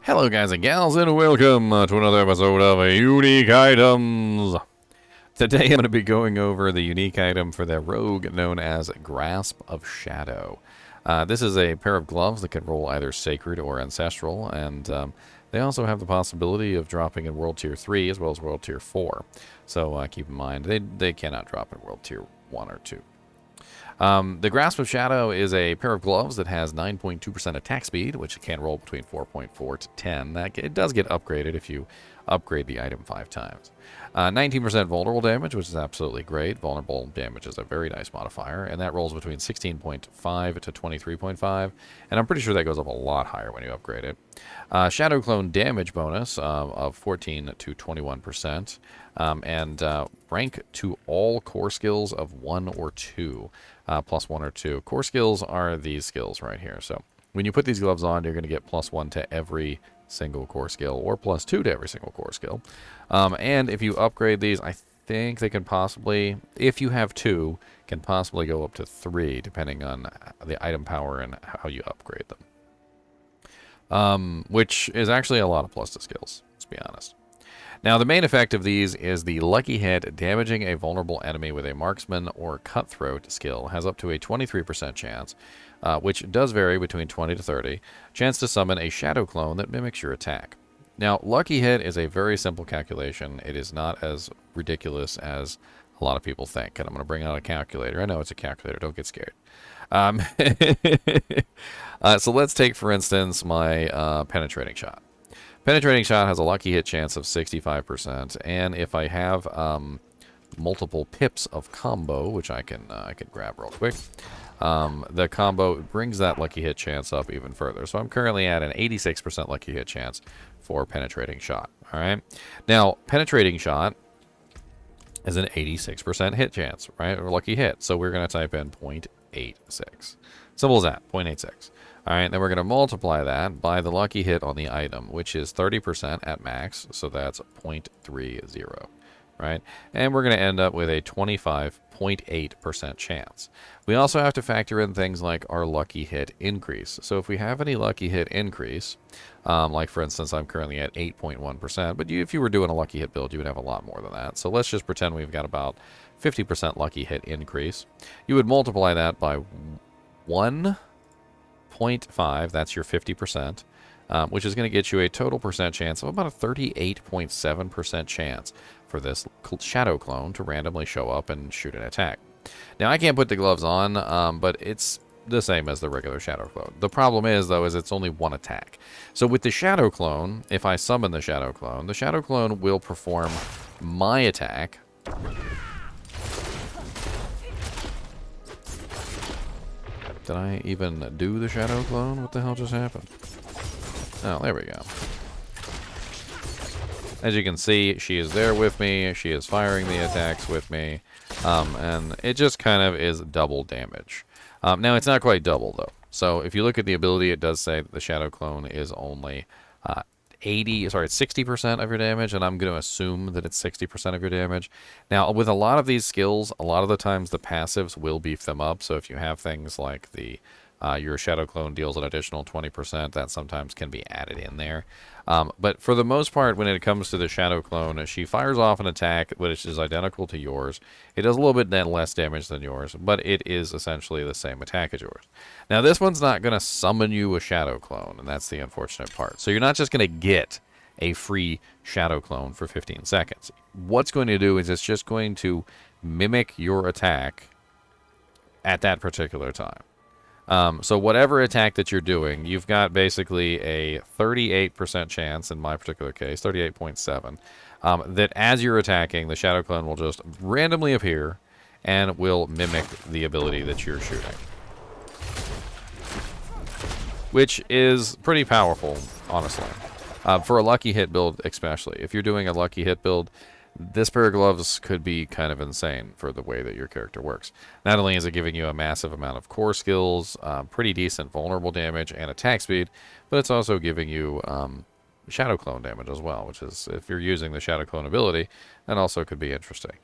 Hello guys and gals and welcome to another episode of Unique Items. Today I'm going to be going over the unique item for the rogue known as Grasp of Shadow. This is a pair of gloves that can roll either Sacred or Ancestral, and they also have the possibility of dropping in World Tier 3 as well as World Tier 4. So keep in mind, they cannot drop in World Tier 1 or 2. The Grasp of Shadow is a pair of gloves that has 9.2% attack speed, which can roll between 4.4 to 10. It does get upgraded if you upgrade the item 5 times. 19% vulnerable damage, which is absolutely great. Vulnerable damage is a very nice modifier, and that rolls between 16.5 to 23.5, and I'm pretty sure that goes up a lot higher when you upgrade it. Shadow Clone damage bonus of 14 to 21%, and rank to all core skills of 1 or 2, plus 1 or 2. Core skills are these skills right here. So when you put these gloves on, you're going to get plus 1 to every single core skill, or plus 2 to every single core skill. And if you upgrade these, I think they can possibly, if you have 2, can possibly go up to 3, depending on the item power and how you upgrade them. Which is actually a lot of plus to skills, let's be honest. Now, the main effect of these is the Lucky Hit. Damaging a vulnerable enemy with a Marksman or Cutthroat skill has up to a 23% chance, which does vary between 20 to 30, chance to summon a Shadow Clone that mimics your attack. Now, Lucky Hit is a very simple calculation. It is not as ridiculous as a lot of people think. And I'm going to bring out a calculator. I know it's a calculator. Don't get scared. So let's take, for instance, my Penetrating Shot. Penetrating Shot has a Lucky Hit chance of 65%, and if I have multiple pips of combo, which I can grab real quick, the combo brings that Lucky Hit chance up even further. So I'm currently at an 86% Lucky Hit chance for Penetrating Shot. All right. Now, Penetrating Shot is an 86% hit chance, right? Or Lucky Hit. So we're going to type in 0.86. Simple as that, 0.86. All right, then we're going to multiply that by the Lucky Hit on the item, which is 30% at max, so that's 0.30, right? And we're going to end up with a 25.8% chance. We also have to factor in things like our Lucky Hit increase. So if we have any Lucky Hit increase, like for instance, I'm currently at 8.1%, but if you were doing a Lucky Hit build, you would have a lot more than that. So let's just pretend we've got about 50% Lucky Hit increase. You would multiply that by 1.5, that's your 50%, which is going to get you a total percent chance of about a 38.7% chance for this Shadow Clone to randomly show up and shoot an attack. Now, I can't put the gloves on, but it's the same as the regular Shadow Clone. The problem is, though, is it's only one attack. So with the Shadow Clone, if I summon the Shadow Clone will perform my attack. Did I even do the Shadow Clone? What the hell just happened? Oh, there we go. As you can see, she is there with me. She is firing the attacks with me. And it just kind of is double damage. Now, it's not quite double, though. So if you look at the ability, it does say that the Shadow Clone is only 60% of your damage, and I'm going to assume that it's 60% of your damage. Now, with a lot of these skills, a lot of the times the passives will beef them up. So if you have things like your Shadow Clone deals an additional 20%, that sometimes can be added in there. But for the most part, when it comes to the Shadow Clone, she fires off an attack which is identical to yours. It does a little bit less damage than yours, but it is essentially the same attack as yours. Now, this one's not going to summon you a Shadow Clone, and that's the unfortunate part. So you're not just going to get a free Shadow Clone for 15 seconds. What's going to do is it's just going to mimic your attack at that particular time. So whatever attack that you're doing, you've got basically a 38% chance, in my particular case, 38.7, that as you're attacking, the Shadow Clone will just randomly appear and will mimic the ability that you're shooting. Which is pretty powerful, honestly. For a Lucky Hit build especially. If you're doing a Lucky Hit build, this pair of gloves could be kind of insane for the way that your character works. Not only is it giving you a massive amount of core skills, pretty decent vulnerable damage, and attack speed, but it's also giving you Shadow Clone damage as well, which is, if you're using the Shadow Clone ability, that also could be interesting.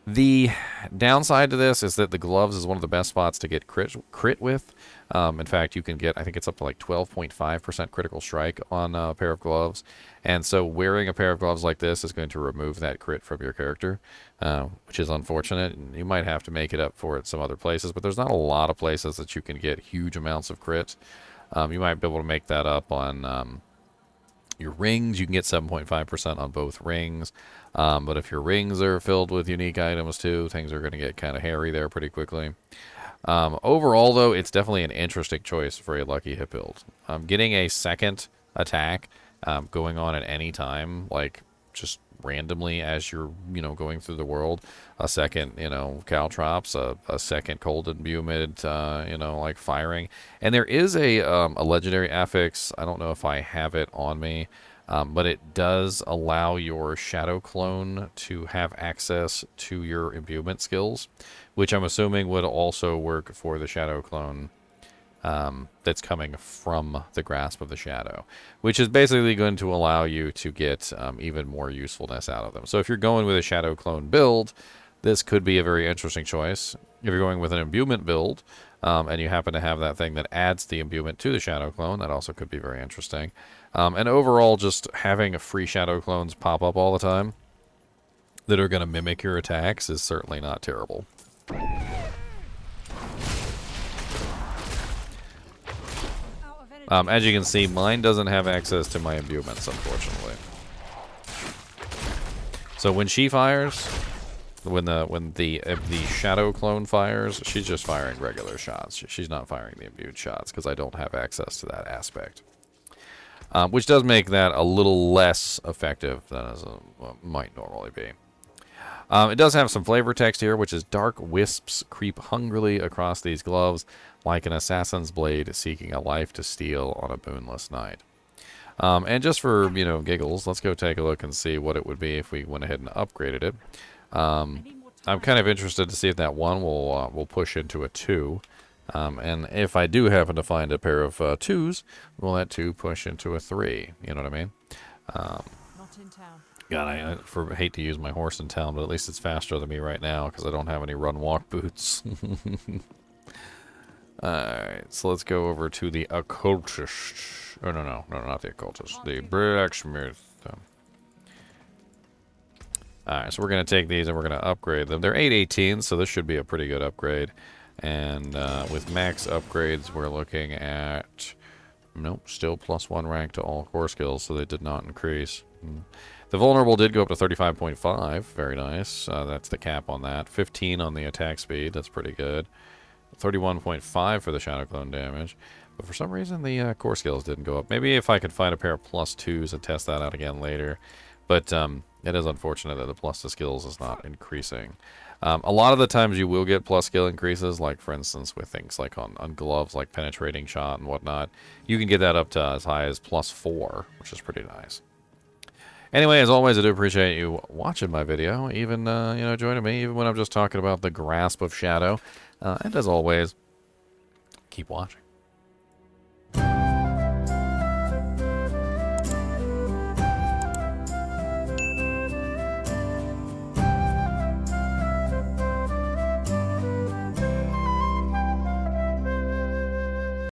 The downside to this is that the gloves is one of the best spots to get crit with. In fact, you can get, I think it's up to like 12.5% critical strike on a pair of gloves. And so wearing a pair of gloves like this is going to remove that crit from your character, which is unfortunate. You might have to make it up for it some other places, but there's not a lot of places that you can get huge amounts of crit. You might be able to make that up on your rings. You can get 7.5% on both rings. But if your rings are filled with unique items too, things are going to get kind of hairy there pretty quickly. Overall, though, it's definitely an interesting choice for a lucky hit build. Getting a second attack going on at any time, like just randomly as you're, going through the world, a second, caltrops, a second cold imbuement, like firing. And there is a legendary affix. I don't know if I have it on me. But it does allow your shadow clone to have access to your imbuement skills, which I'm assuming would also work for the shadow clone that's coming from the grasp of the shadow, which is basically going to allow you to get even more usefulness out of them. So if you're going with a shadow clone build, this could be a very interesting choice. If you're going with an imbuement build, and you happen to have that thing that adds the imbuement to the shadow clone, that also could be very interesting. And overall, just having free shadow clones pop up all the time that are going to mimic your attacks is certainly not terrible. As you can see, mine doesn't have access to my imbuements, unfortunately. So when she fires, when the shadow clone fires, she's just firing regular shots. She's not firing the imbued shots because I don't have access to that aspect. Which does make that a little less effective than it might normally be. It does have some flavor text here, which is dark wisps creep hungrily across these gloves like an assassin's blade seeking a life to steal on a moonless night. And just for, giggles, let's go take a look and see what it would be if we went ahead and upgraded it. I'm kind of interested to see if that 1 will push into a 2. And if I do happen to find a pair of 2s, will that 2 push into a 3? You know what I mean? Not in town. God, I hate to use my horse in town, but at least it's faster than me right now because I don't have any run-walk boots. Alright, so let's go over to the occultist. Oh, no, not the occultist. The blacksmith. Alright, so we're going to take these and we're going to upgrade them. They're 818, so this should be a pretty good upgrade. And with max upgrades, we're looking at... Nope, still +1 rank to all core skills, so they did not increase. The vulnerable did go up to 35.5. Very nice. That's the cap on that. 15 on the attack speed. That's pretty good. 31.5 for the shadow clone damage. But for some reason, the core skills didn't go up. Maybe if I could find a pair of +2s and test that out again later. But it is unfortunate that the plus to skills is not increasing. A lot of the times you will get plus skill increases, like for instance with things like on gloves, like penetrating shot and whatnot. You can get that up to as high as +4, which is pretty nice. Anyway, as always, I do appreciate you watching my video, even joining me, even when I'm just talking about the grasp of shadow. And as always, keep watching.